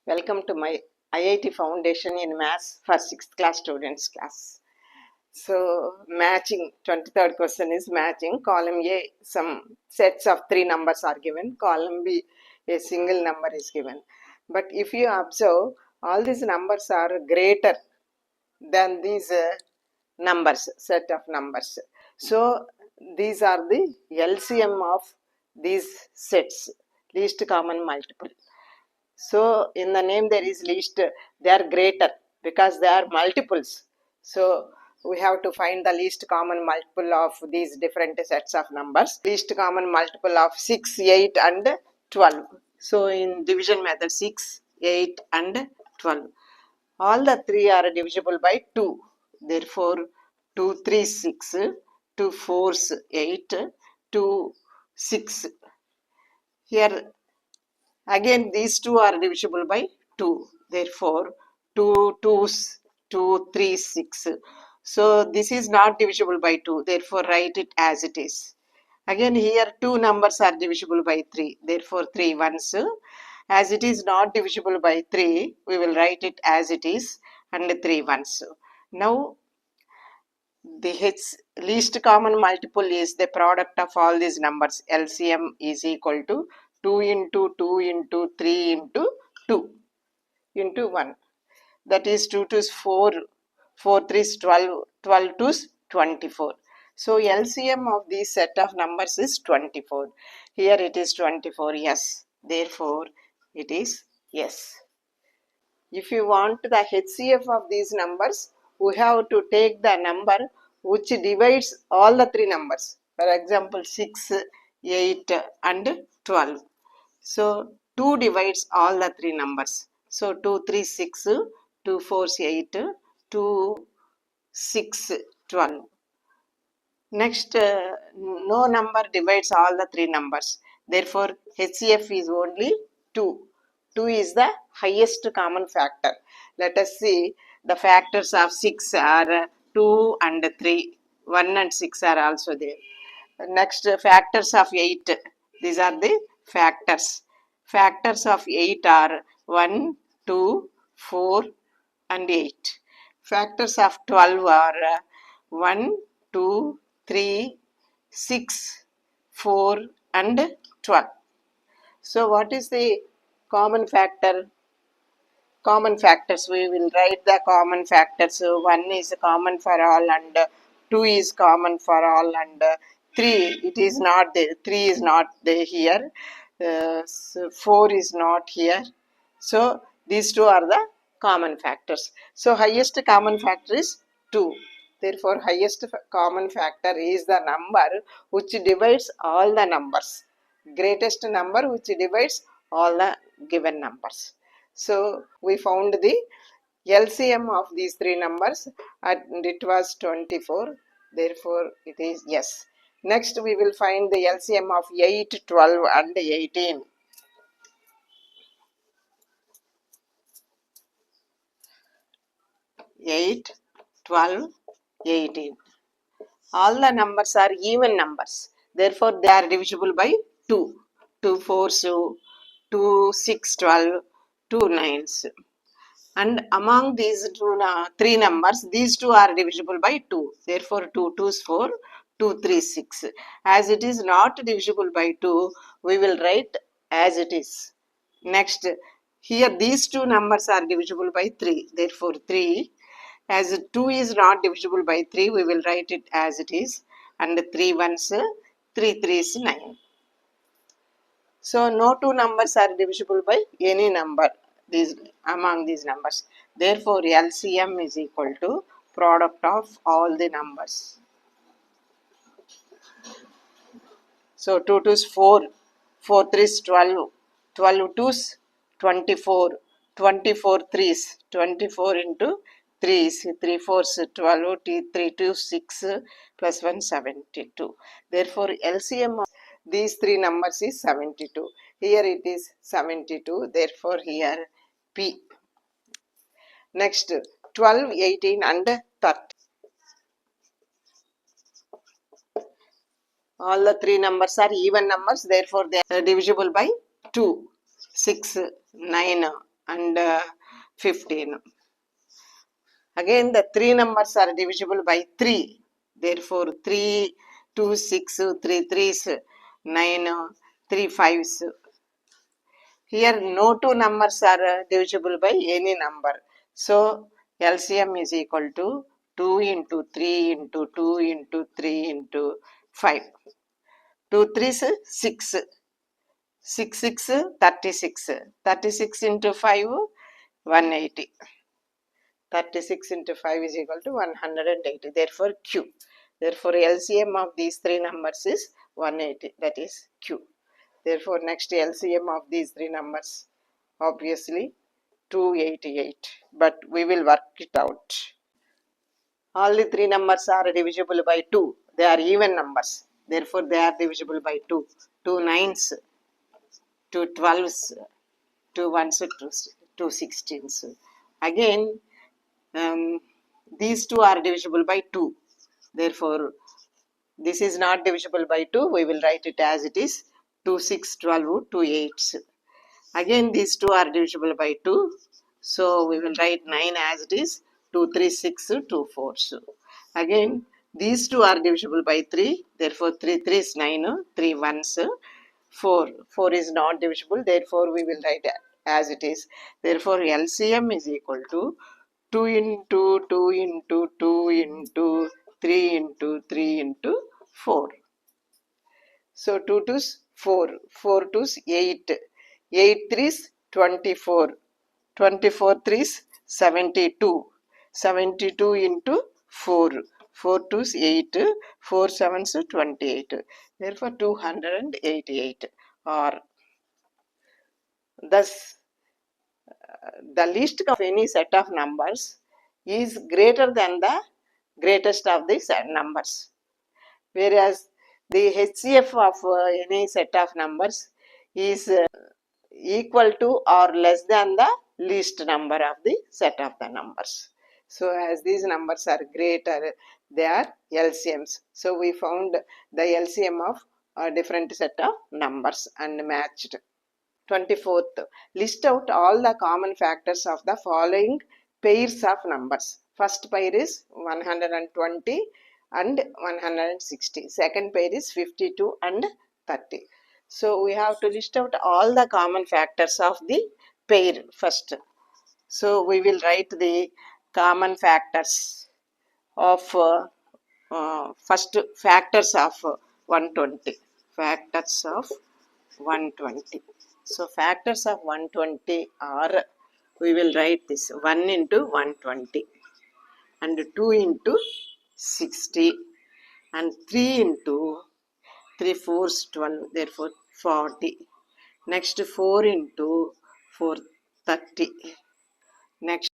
Welcome to my IIT Foundation in Maths for 6th class students class. So matching, 23rd question is matching. Column A, some sets of 3 numbers are given. Column B, a single number is given. But if you observe, all these numbers are greater than these numbers, set of numbers. So these are the LCM of these sets, least common multiple. So in the name there is least, they are greater because they are multiples. So we have to find the least common multiple of these different sets of numbers. Least common multiple of 6, 8 and 12. So in division method 6, 8 and 12. All the three are divisible by 2. Therefore 2 3 6, 2 4 8, 2 6. Here again these two are divisible by 2. Therefore 2 2s, 2 3 6. So this is not divisible by 2. Therefore write it as it is. Again here two numbers are divisible by 3. Therefore 3 ones. As it is not divisible by 3, we will write it as it is and 3 ones. Now the least common multiple is the product of all these numbers. LCM is equal to 2 into 2 into 3 into 2 into 1. That is 2 to 4, 4 3 is 12, 12 to 24. So LCM of this set of numbers is 24. Here it is 24, yes. Therefore, it is yes. If you want the HCF of these numbers, we have to take the number which divides all the three numbers. For example, 6, 8 and 12. So 2 divides all the three numbers. So 2 3 6, 2 4 8, 2 6 12. Next, no number divides all the three numbers. Therefore, HCF is only 2. 2 is the highest common factor. Let us see the factors of 6 are 2 and 3. 1 and 6 are also there. Next, factors of 8. These are the factors. Factors of 8 are 1, 2, 4 and 8. Factors of 12 are 1, 2, 3, 6, 4 and 12. So what is the common factor? Common factors, we will write the common factors. So 1 is common for all and 2 is common for all and 3 it is not there. 3 is not there here. So 4 is not here. So these two are the common factors. So highest common factor is 2. Therefore highest common factor is the number which divides all the numbers. Greatest number which divides all the given numbers. So we found the LCM of these three numbers and it was 24. Therefore it is yes. Next we will find the LCM of 8, 12 and 18. 8, 12, 18. All the numbers are even numbers. Therefore they are divisible by 2. 2 4s, 2 6 12, 2 9s. And among these three numbers, these two are divisible by 2. Therefore 2 2 is 4, 2 3 6. As it is not divisible by 2, we will write as it is. Next, here these two numbers are divisible by 3. Therefore 3. As 2 is not divisible by 3, we will write it as it is. And 3 ones, 3 3 is 9. So no two numbers are divisible by any number among these numbers. Therefore LCM is equal to product of all the numbers. So 2 2 is 4, 4 3 is 12, 12 2s 24, 24 3s 24 into 3 is 3 4 is 12, 3 2 6 plus 1 72. Therefore LCM of these three numbers is 72. Here it is 72. Therefore here P. Next 12, 18 and 30. All the three numbers are even numbers. Therefore they are divisible by 2. 6, 9 and 15. Again, the three numbers are divisible by 3. Therefore, 3, 2, 6, 3 threes, 9, 3 fives. Here, no two numbers are divisible by any number. So, LCM is equal to 2 into 3 into 2 into 3 into 5. 2 threes, 6. 6, 6, 36. 36 into 5, 180. 36 into 5 is equal to 180. Therefore, Q. Therefore, LCM of these three numbers is 180. That is Q. Therefore, next LCM of these three numbers, obviously 288. But we will work it out. All the three numbers are divisible by 2. They are even numbers. Therefore, they are divisible by 2. 2 nines, 2 12s, 2 ones, 2 16s. Again, these two are divisible by 2. Therefore, this is not divisible by 2. We will write it as it is 2 6 12 2 8s. Again, these two are divisible by 2. So, we will write 9 as it is 2 3 6 2 4s. Again, these two are divisible by 3. Therefore, 3 3 is 9, 3 1s 4. 4 is not divisible. Therefore, we will write as it is. Therefore, LCM is equal to 2 into 2 into 2 into 3 into 3 into 4. So 2 twos 4, 4 twos 8, 8 threes 24, 24 threes 72, 72 into 4, 4 twos 8, 4 sevens 28. Therefore 288. Or thus the least of any set of numbers is greater than the greatest of the numbers, whereas the HCF of any set of numbers is equal to or less than the least number of the set of the numbers. So, as these numbers are greater, they are LCMs. So, we found the LCM of a different set of numbers and matched. 24th, list out all the common factors of the following pairs of numbers. First pair is 120 and 160. Second pair is 52 and 30. So, we have to list out all the common factors of the pair first. So, we will write the common factors of first factors of 120. Factors of 120. So, factors of 120 are, we will write this 1 into 120 and 2 into 60 and 3 into 3 fours 12, therefore 40. Next 4 into 4 30. Next